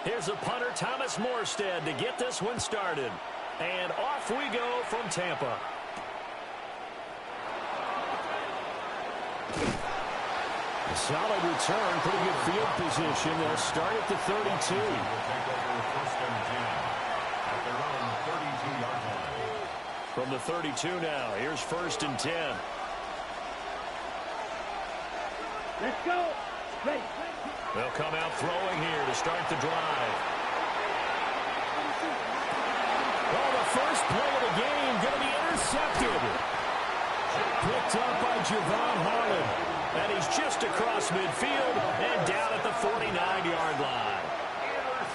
Here's the punter, Thomas Morstead, to get this one started. And off we go from Tampa. A solid return, pretty good field position. They'll start at the 32. From the 32 now, here's 1st and 10. Let's go. Ready. They'll come out throwing here to start the drive. Oh, the first play of the game going to be intercepted. Picked up by Javon Harlan. And he's just across midfield and down at the 49-yard line.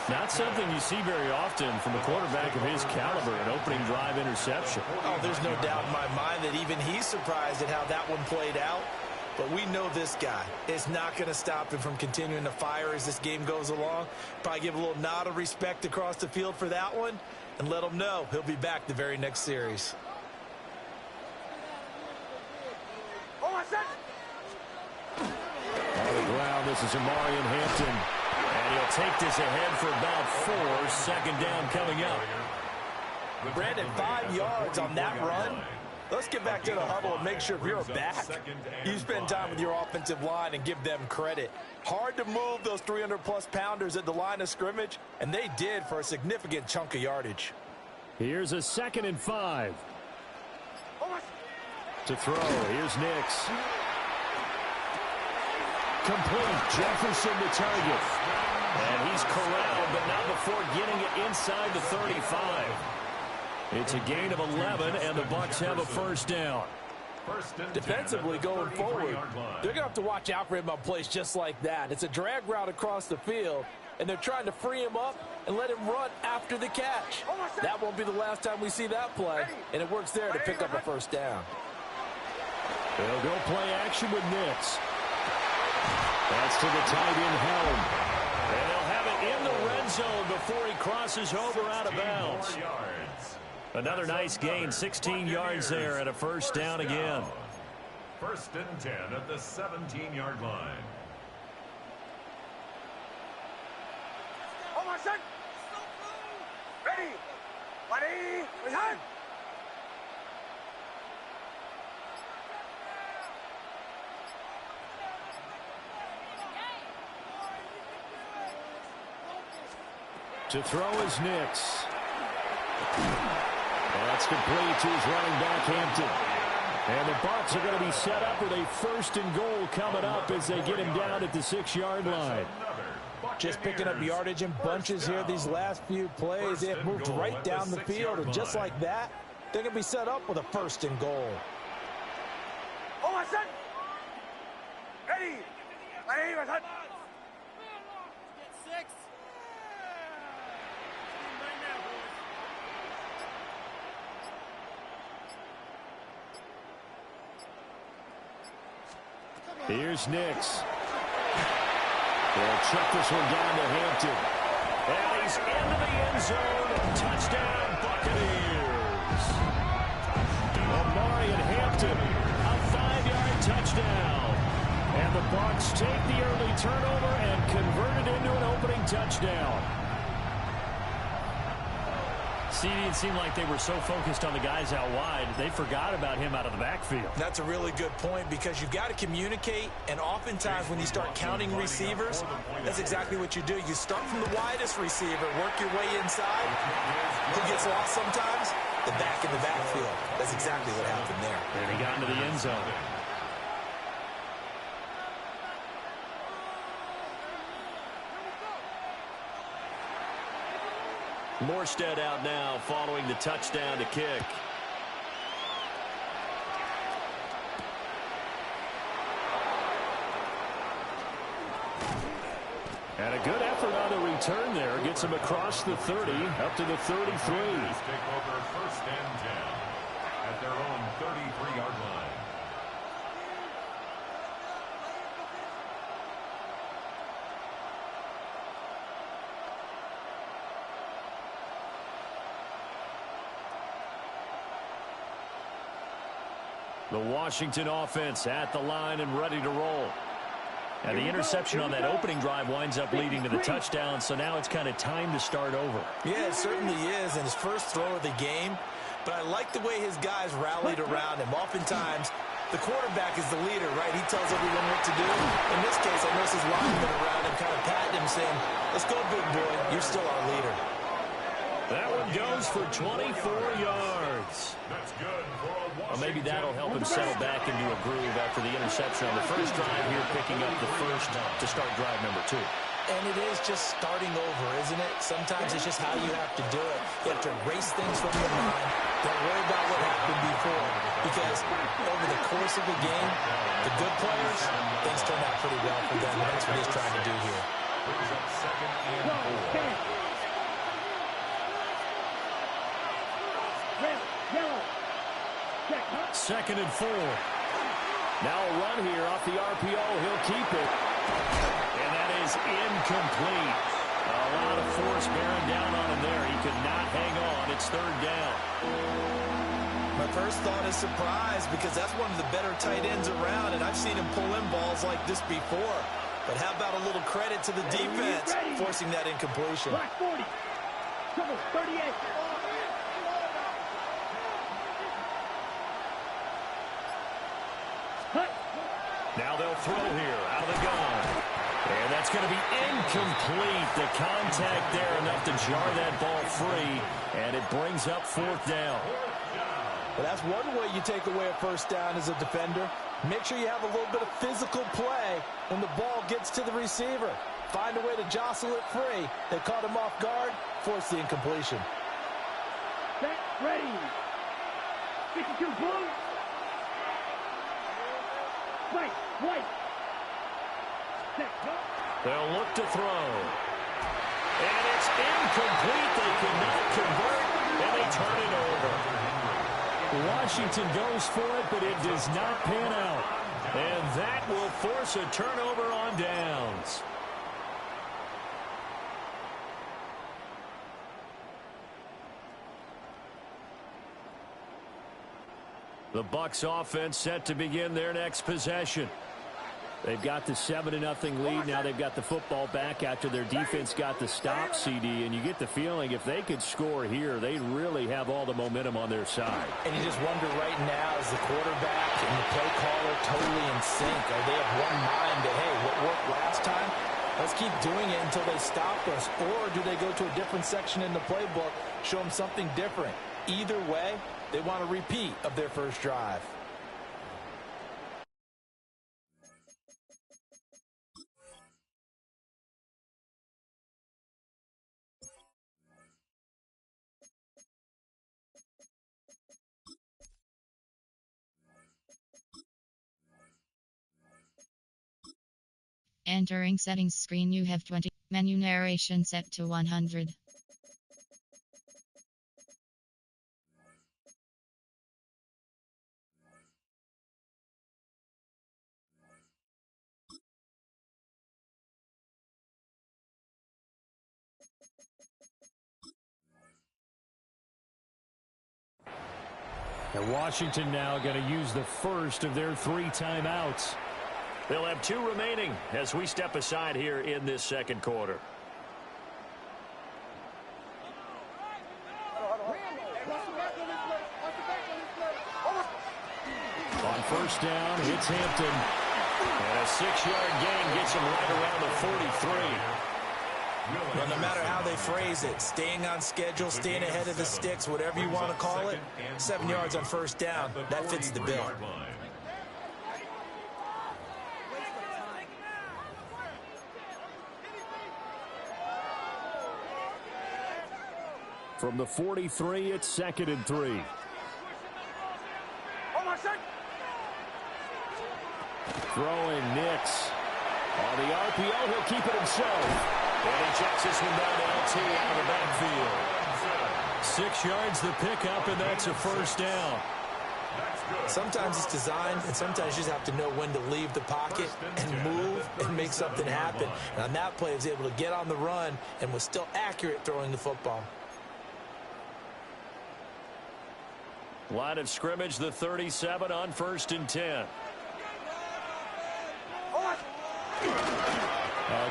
Not something you see very often from a quarterback of his caliber, an opening drive interception. Oh, there's no doubt in my mind that even he's surprised at how that one played out. But we know this guy is not going to stop him from continuing to fire as this game goes along. Probably give a little nod of respect across the field for that one and let him know he'll be back the very next series. On the ground, this is Amarian Hampton. And he'll take this ahead for about 4. 2nd down coming up. Brandon, 5 yards on that run. Let's get back to the huddle and make sure if you're back, you spend time with your offensive line and give them credit. Hard to move those 300-plus pounders at the line of scrimmage, and they did for a significant chunk of yardage. Here's a 2nd and 5. To throw, here's Nix. Complete, Jefferson the target. And he's corralled, but not before getting it inside the 35. It's a gain of 11, and the Bucs have a 1st down. Defensively going forward, they're going to have to watch out for him on plays just like that. It's a drag route across the field, and they're trying to free him up and let him run after the catch. That won't be the last time we see that play, and it works there to pick up a 1st down. They'll go play action with Nix. That's to the tight end, Helm. And they'll have it in the red zone before he crosses over out of bounds. Another nice gain, 16 yards there, and a 1st down again. 1st and 10 at the 17-yard line. Oh, my son. Ready. Ready. Ready. To throw is Nix. That's complete to his running back, Hampton. And the Bucs are going to be set up with a 1st and goal coming up as they get him down at the 6-yard line. Just picking up yardage in bunches here these last few plays. They have moved right down the field, and just like that, they're going to be set up with a 1st and goal. Oh, my son. Ready. Ready, my son. Get 6. Here's Nix. They'll check this one down to Hampton. And he's into the end zone. Touchdown, Buccaneers. Amarian Hampton, a 5-yard touchdown. And the Bucs take the early turnover and convert it into an opening touchdown. See, it didn't seem like they were so focused on the guys out wide, they forgot about him out of the backfield. That's a really good point because you've got to communicate, and oftentimes when you start counting receivers, that's exactly what you do. You start from the widest receiver, work your way inside. Who gets lost sometimes? The back in the backfield. That's exactly what happened there. And he got into the end zone. Morstead out now following the touchdown to kick. And a good effort on the return there. Gets him across the 30, up to the 33. Take over 1st and 10 at their own 33-yard line. The Washington offense at the line and ready to roll. And the interception on that opening drive winds up leading to the touchdown, so now it's kind of time to start over. Yeah, it certainly is, and his first throw of the game. But I like the way his guys rallied around him. Oftentimes, the quarterback is the leader, right? He tells everyone what to do. In this case, I noticed his linemen around him kind of patting him, saying, let's go, big boy. You're still our leader. That one goes for 24 yards. That's good for a Well, maybe that'll help him settle back into a groove after the interception on the first drive here, picking up the first to start drive number 2. And it is just starting over, isn't it? Sometimes it's just how you have to do it. You have to erase things from your mind. Don't worry about what happened before. Because over the course of the game, the good players, things turn out pretty well for them. And that's what he's trying to do here. Brings up 2nd and 4. Second and 4. Now a run here off the RPO. He'll keep it. And that is incomplete. A lot of force bearing down on him there. He could not hang on. It's 3rd down. My first thought is surprise because that's one of the better tight ends around, and I've seen him pull in balls like this before. But how about a little credit to the defense forcing that incompletion? Black 40. Trouble 38. Now they'll throw here out of the gun. And that's going to be incomplete. The contact there enough to jar that ball free. And it brings up 4th down. Well, that's one way you take away a first down as a defender. Make sure you have a little bit of physical play when the ball gets to the receiver. Find a way to jostle it free. They caught him off guard, forced the incompletion. Set, ready. 52 blue. White, white. Set, go. They'll look to throw. And it's incomplete. They could not convert, and they turn it over. Washington goes for it, but it does not pan out. And that will force a turnover on downs. The Bucs offense set to begin their next possession. They've got the 7-0 lead. Now they've got the football back after their defense got the stop, CD. And you get the feeling if they could score here, they really have all the momentum on their side. And you just wonder right now, is the quarterback and the play caller totally in sync? Are they of one mind that, hey, what worked last time? Let's keep doing it until they stop us. Or do they go to a different section in the playbook, show them something different? Either way, they want a repeat of their first drive. Entering settings screen, you have 20. Menu narration set to 100. And Washington now going to use the first of their 3 timeouts. They'll have 2 remaining as we step aside here in this second quarter. On first down, it's Hampton. And a 6-yard gain gets him right around the 43. Well, no matter how they phrase it, staying on schedule, staying ahead of the sticks, whatever you want to call it, 7 yards on first down, that fits the bill. From the 43, it's 2nd and 3. Throwing Nix. On the RPO, he'll keep it himself. And he checks this one down to LT out of the backfield. 6 yards the pickup, and that's a first down. Sometimes it's designed, and sometimes you just have to know when to leave the pocket and move and make something happen. And on that play, he was able to get on the run and was still accurate throwing the football. Line of scrimmage, the 37 on 1st and 10.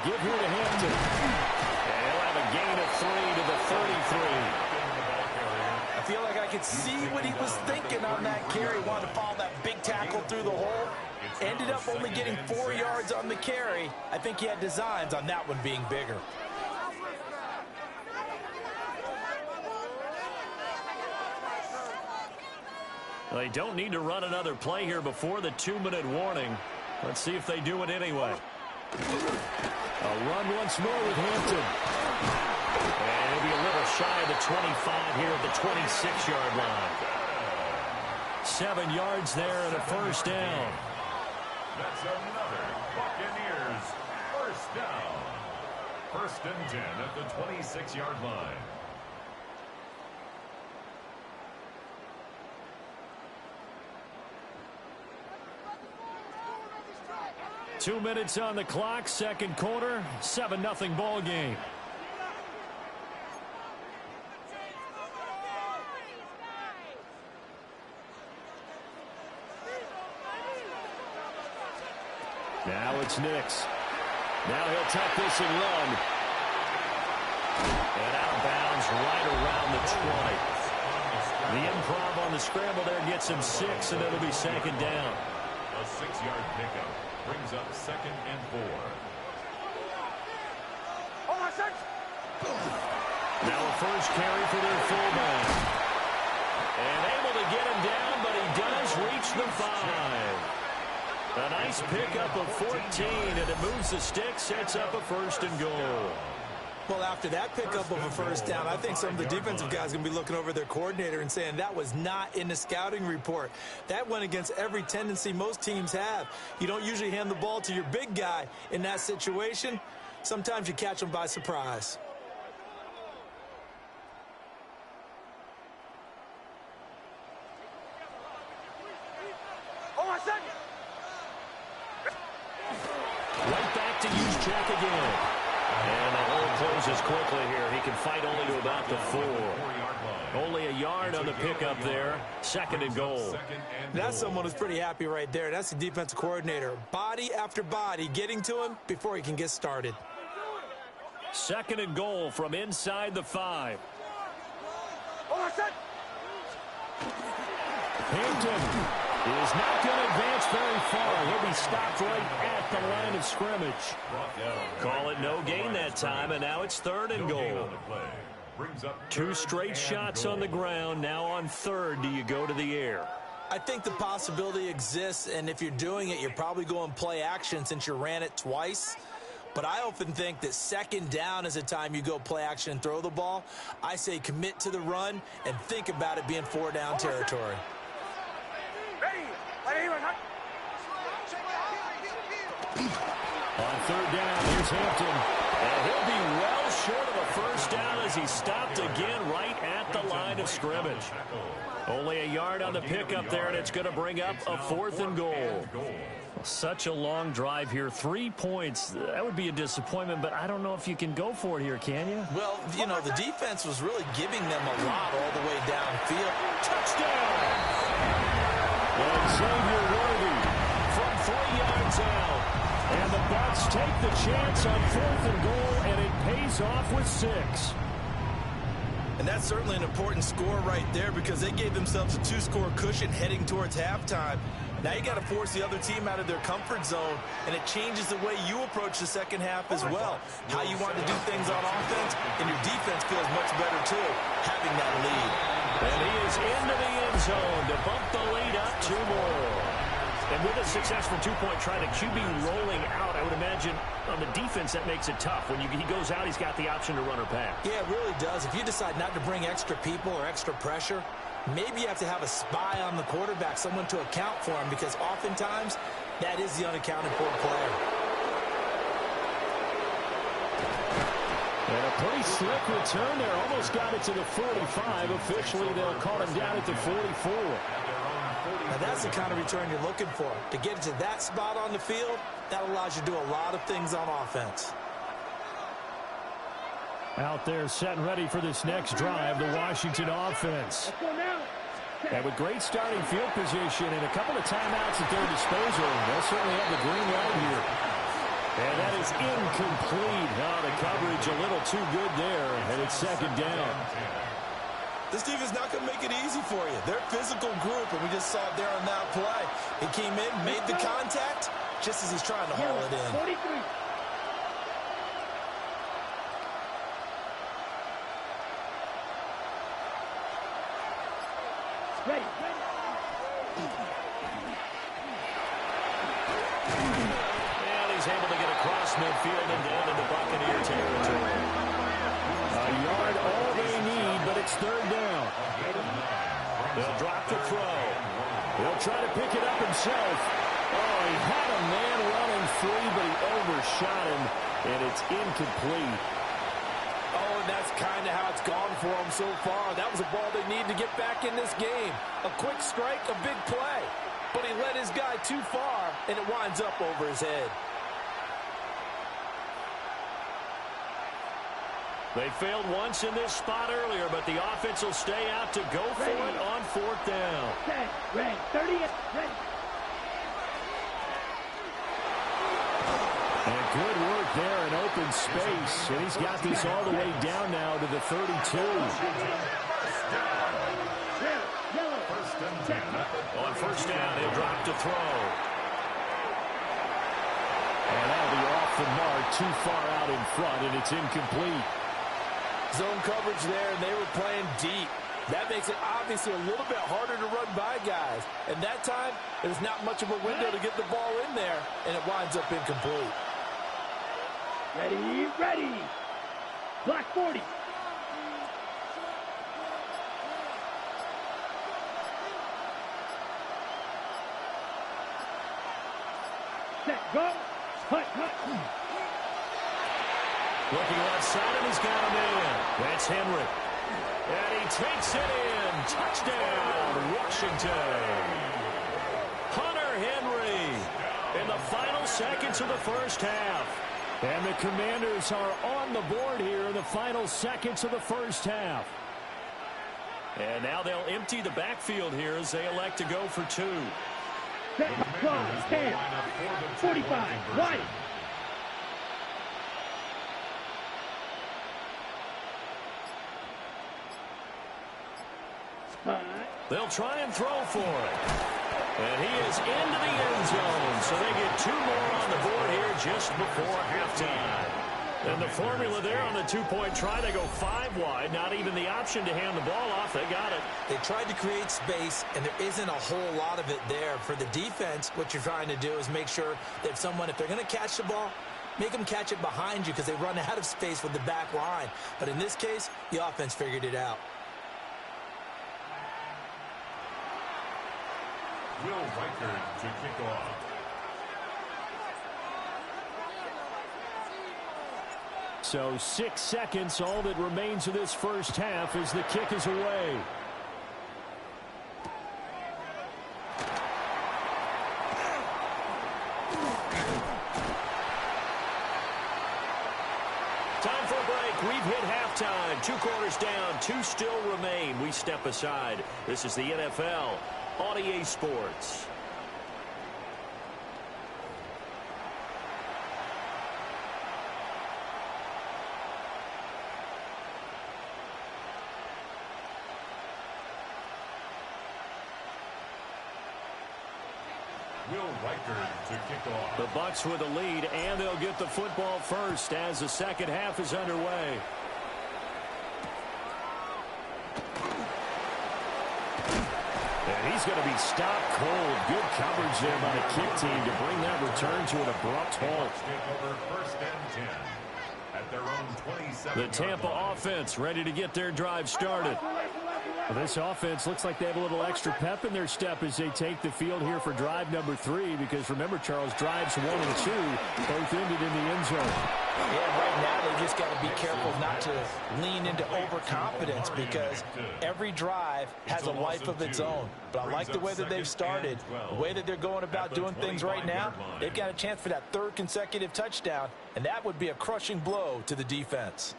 Give here to Hampton. And he'll have a gain of 3 to the 33. I feel like I could see what he was thinking on that carry. Wanted to follow that big tackle through the hole. Ended up only getting 4 yards on the carry. I think he had designs on that one being bigger. They don't need to run another play here before the 2-minute warning. Let's see if they do it anyway. A run once more with Hampton. And he'll be a little shy of the 25 here at the 26-yard line. 7 yards there and a first down. That's another Buccaneers first down. 1st and 10 at the 26-yard line. Two minutes on the clock, second quarter, 7-0 ball game. Now it's Nix. Now he'll tuck this and run. And out of bounds right around the 20. The improv on the scramble there gets him 6, and it'll be second down. A 6-yard pickup brings up 2nd and 4. Now a first carry for their fullback. And able to get him down, but he does reach the 5. A nice pickup of 14, and it moves the stick, sets up a 1st and goal. Well, after that pickup of a first down, I think some of the defensive guys are going to be looking over their coordinator and saying that was not in the scouting report. That went against every tendency most teams have. You don't usually hand the ball to your big guy in that situation. Sometimes you catch them by surprise. Right back to use check again. And the hole closes quickly here. He can fight only to about the 4. Only a yard on the pickup there. 2nd and goal. That's someone who's pretty happy right there. That's the defensive coordinator. Body after body getting to him before he can get started. 2nd and goal from inside the 5. Hampton is not going to advance very far. He'll be stopped right at the line of scrimmage. Call it no gain that time, and now it's 3rd and goal. 2 straight shots on the ground. Now on 3rd, do you go to the air? I think the possibility exists, and if you're doing it, you're probably going play action since you ran it twice. But I often think that 2nd down is a time you go play action and throw the ball. I say commit to the run and think about it being 4-down territory. On 3rd down, here's Hampton. And he'll be well short of a first down as he's stopped again right at the line of scrimmage. Only a yard on the pickup there, and it's going to bring up a 4th and goal. Such a long drive here. 3 points. That would be a disappointment, but I don't know if you can go for it here, can you? Well, you know, the defense was really giving them a lot all the way downfield. Touchdown! And Xavier Worthy from 3 yards out. And the Bucs take the chance on 4th and goal, and it pays off with 6. And that's certainly an important score right there because they gave themselves a 2-score cushion heading towards halftime. Now you got to force the other team out of their comfort zone, and it changes the way you approach the second half as well. How you want to do things on offense, and your defense feels much better too, having that lead. And he is into the end zone to bump the lead up 2 more. And with a successful 2-point try, the QB rolling out, I would imagine on the defense that makes it tough. When he goes out, he's got the option to run or pass. Yeah, it really does. If you decide not to bring extra people or extra pressure, maybe you have to have a spy on the quarterback, someone to account for him, because oftentimes that is the unaccounted for player. And a pretty slick return there. Almost got it to the 45. Officially, they'll call him down at the 44. Now, that's the kind of return you're looking for. To get it to that spot on the field, that allows you to do a lot of things on offense. Out there set and ready for this next drive, the Washington offense. And with great starting field position and a couple of timeouts at their disposal, they'll certainly have the green light here. And that is incomplete. Oh, the coverage a little too good there, and it's second down. This defense is not going to make it easy for you. They're a physical group, and we just saw it there on that play. He came in, made the contact, just as he's trying to haul it in. 43. Ready. And he's able to get across midfield and down into Buccaneer territory. A yard all they need, but it's third down. They'll drop the throw. He'll try to pick it up himself. Oh, he had a man running free, but he overshot him, and it's incomplete. Oh, and that's kind of how it's gone for them so far. That was a ball they need to get back in this game. A quick strike, a big play. But he led his guy too far, and it winds up over his head. They failed once in this spot earlier, but the offense will stay out to go for it on fourth down. Set. Ready. 30. Ready. And good work there in open space. And he's got this all the way down now to the 32. On first down, he'll drop to throw. And that'll be off the mark, too far out in front, and it's incomplete. Zone coverage there, and they were playing deep. That makes it obviously a little bit harder to run by guys. And that time, there's not much of a window to get the ball in there, and it winds up incomplete. Ready. Ready. Block 40. Set. Go. Hut. Looking left side, and he's got him in. That's Henry. And he takes it in. Touchdown, Washington. Hunter Henry in the final seconds of the first half. And the Commanders are on the board here in the final seconds of the first half. And now they'll empty the backfield here as they elect to go for two. Set. Go. 10. 45. Right. They'll try and throw for it. And he is into the end zone. So they get two more on the board here just before halftime. And the formula there on the two-point try, they go 5 wide. Not even the option to hand the ball off. They got it. They tried to create space, and there isn't a whole lot of it there. For the defense, what you're trying to do is make sure that someone, if they're going to catch the ball, make them catch it behind you because they run out of space with the back line. But in this case, the offense figured it out. Will Reichard to kick off. So 6 seconds, all that remains of this first half as the kick is away. Time for a break. We've hit halftime. 2 quarters down, 2 still remain. We step aside. This is the NFL on EA Sports. Will Reichard to kick off. The Bucs with a lead, and they'll get the football first as the second half is underway. And he's going to be stopped cold. Good coverage there by the kick team to bring that return to an abrupt halt. First and 10 at their own 27. The Tampa offense ready to get their drive started. Well, this offense looks like they have a little extra pep in their step as they take the field here for drive number 3, because remember, Charles, drives 1 and 2 both ended in the end zone. Yeah, right now they just got to be careful not to lean into overconfidence because every drive has a life of its own. But I like the way that they've started, the way that they're going about doing things right now. They've got a chance for that 3rd consecutive touchdown, and that would be a crushing blow to the defense.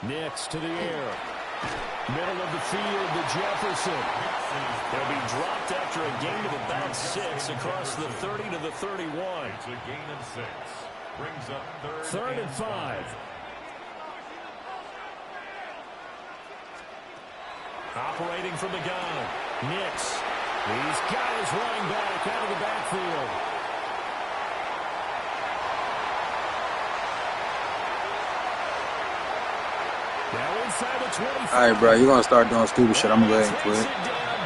Next to the air. Middle of the field to Jefferson. They'll be dropped after a gain of about 6 across the 30 to the 31. It's a gain of 6. Brings up third and 5. Operating from the gun. Nix. He's got his running back out of the backfield. Now inside the 25. All right, bro, you're going to start doing stupid shit. I'm going to go ahead and quit.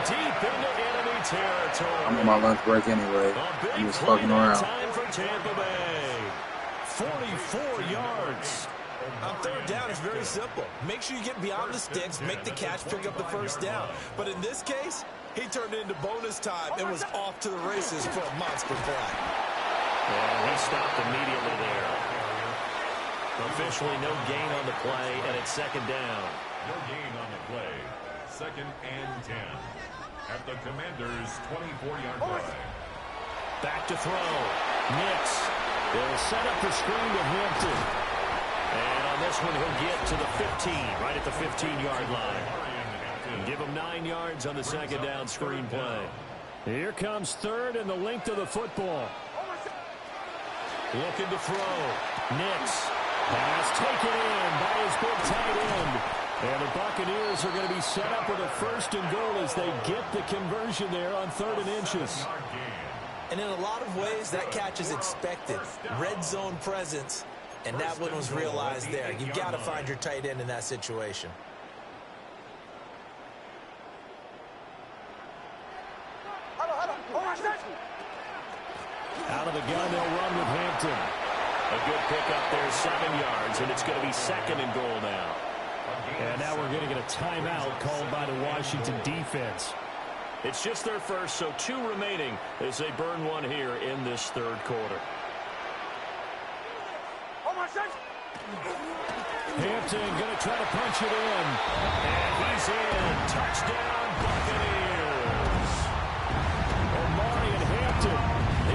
Deep into enemy territory. I'm on my lunch break anyway. I'm just fucking around. Time for Tampa Bay. 44 yards. On third down, it's very simple. Make sure you get beyond the sticks, make the catch, pick up the first down. But in this case, he turned it into bonus time and was off to the races for a monster play. And he stopped immediately there. Officially no gain on the play, and it's second down. No gain on the play. 2nd and 10. At the Commanders' 24-yard line. Back to throw. Nix. They'll set up the screen to Hampton. And on this one, he'll get to the 15, right at the 15-yard line. And give him 9 yards on the second down screen play. Here comes third and the length of the football. Looking to throw. Nix. Pass taken in by his big tight end. And the Buccaneers are going to be set up with a 1st and goal as they get the conversion there on 3rd and inches. And in a lot of ways, that catch is expected. Red zone presence. And that one was realized there. You've got to find your tight end in that situation. Out of the gun, they'll run with Hampton. A good pickup there, 7 yards, and it's going to be 2nd and goal now. And now we're going to get a timeout called by the Washington defense. It's just their first, so 2 remaining as they burn one here in this 3rd quarter. Hampton going to try to punch it in. And he's in. Touchdown, Buccaneers. Omarion Hampton,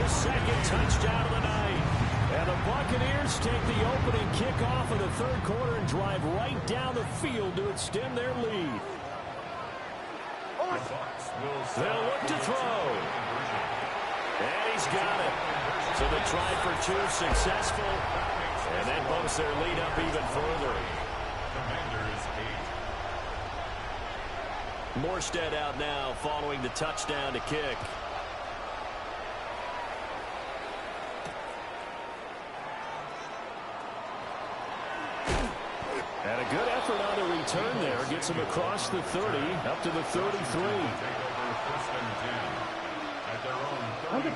his 2nd touchdown of the night. And the Buccaneers take the opening kickoff of the 3rd quarter and drive right down the field to extend their lead. They'll look to throw. And he's got it. So the try for 2 successful. And that bumps their lead up even further. Commanders 8. Morstead out now following the touchdown to kick. And a good effort on the return there. Gets him across the 30, up to the 33.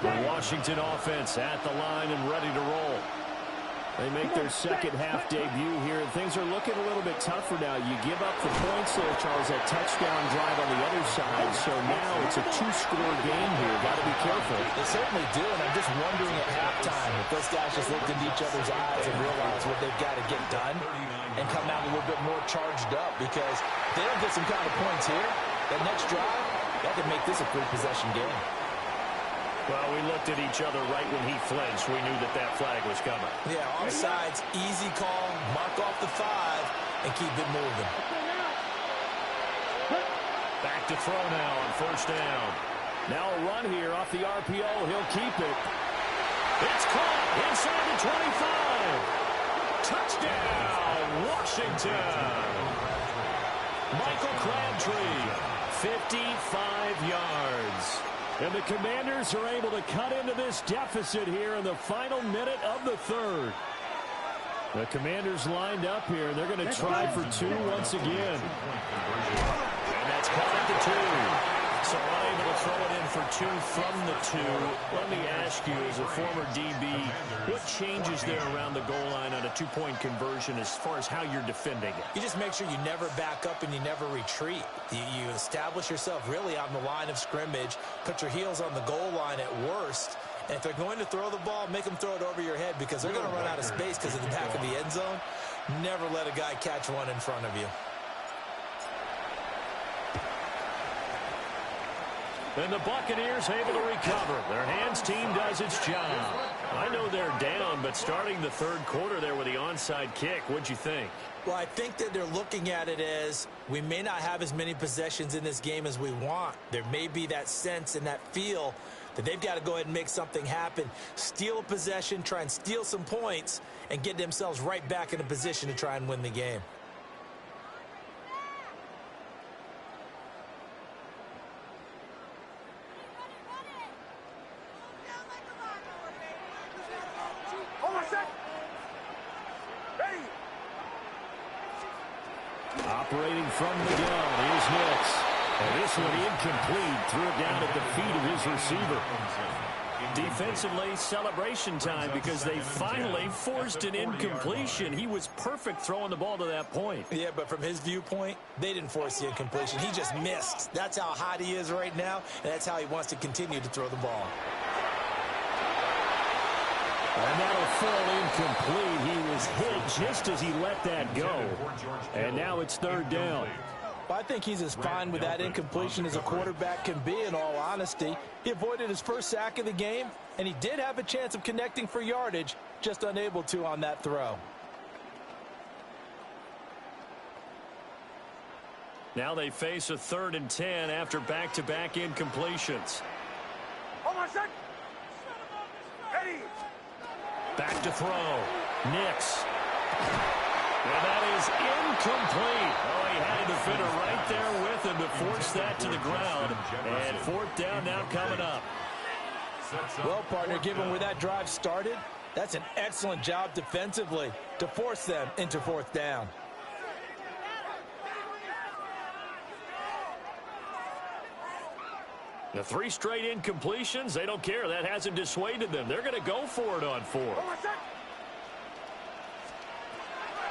The Washington offense at the line and ready to roll. They make their 2nd half debut here, and things are looking a little bit tougher now. You give up the points there, Charles, that touchdown drive on the other side, so now it's a 2-score game here. Got to be careful. They certainly do, and I'm just wondering at halftime if those guys just looked into each other's eyes and realized what they've got to get done and come out a little bit more charged up, because if they don't get some kind of points here, that next drive, that could make this a 3-possession game. Well, we looked at each other right when he flinched. We knew that that flag was coming. Yeah, offsides, easy call, mark off the 5, and keep it moving. Back to throw now on 1st down. Now a run here off the RPO. He'll keep it. It's caught inside the 25. Touchdown, Washington. Michael Crabtree, 55 yards. And the Commanders are able to cut into this deficit here in the final minute of the 3rd. The Commanders lined up here, and they're going to try for 2 once again. And that's caught at the 2. So unable to throw it in for 2 from the 2. Let me ask you, as a former DB, what changes there around the goal line on a 2-point conversion as far as how you're defending it? You just make sure you never back up and you never retreat. You establish yourself really on the line of scrimmage, put your heels on the goal line at worst, and if they're going to throw the ball, make them throw it over your head, because they're going to run out of space because of the back of the end zone. Never let a guy catch one in front of you. And the Buccaneers able to recover. Their hands team does its job. I know they're down, but starting the third quarter there with the onside kick, what'd you think? Well, I think that they're looking at it as we may not have as many possessions in this game as we want. There may be that sense and that feel that they've got to go ahead and make something happen, steal a possession, try and steal some points, and get themselves right back in a position to try and win the game. Operating from the gun, here's Nix. And this one incomplete, threw it down at the feet of his receiver. Defensively, celebration time because they finally forced an incompletion. He was perfect throwing the ball to that point. Yeah, but from his viewpoint, they didn't force the incompletion. He just missed. That's how hot he is right now, and that's how he wants to continue to throw the ball. And that'll fall incomplete. He was hit just as he let that go. And now it's third down. Well, I think he's as fine with that incompletion as a quarterback can be, in all honesty. He avoided his first sack of the game, and he did have a chance of connecting for yardage, just unable to on that throw. Now they face a 3rd and 10 after back-to-back incompletions. Back to throw. Nix. And that is incomplete. Oh, he had a defender right there with him to force that to the ground. And 4th down now coming up. Well, partner, given where that drive started, that's an excellent job defensively to force them into 4th down. The 3 straight incompletions, they don't care. That hasn't dissuaded them. They're going to go for it on 4th.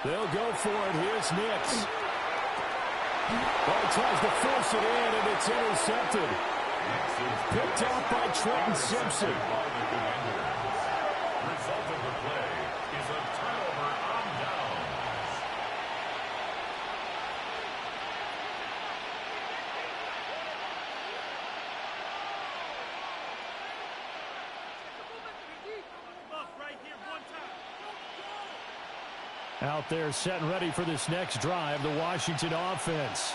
They'll go for it. Here's Nix. Ball tries to force it in, and it's intercepted. Picked off by Trenton Simpson. Result of the play is a turnover on downs. Out there set and ready for this next drive, the Washington offense.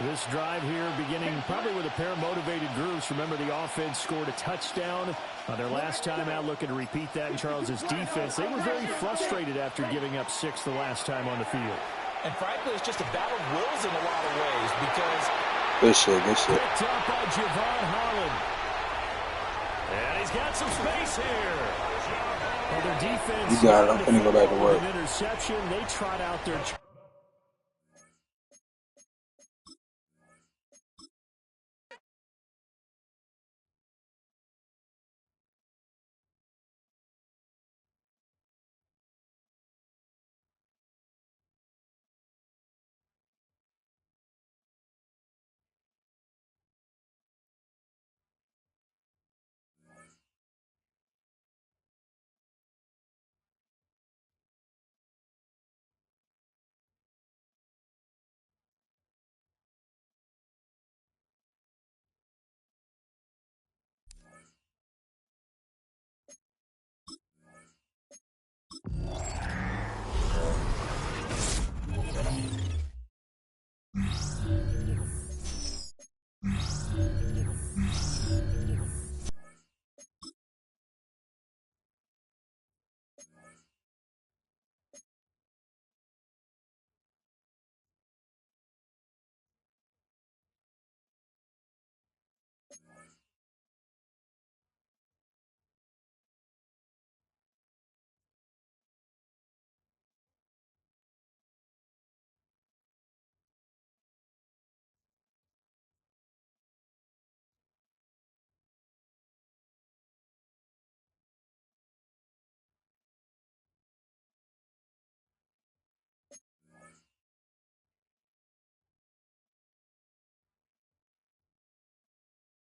This drive here beginning probably with a pair of motivated groups. Remember, the offense scored a touchdown on their last time out, looking to repeat that in Charles's defense. They were very frustrated after giving up 6 the last time on the field. And frankly, it's just a battle of wills in a lot of ways because... Good shit, good shit. Picked up by Javon Holland. And he's got some space here. Well, their defense... You got it. I'm finna go back to work. An interception. They trot out their...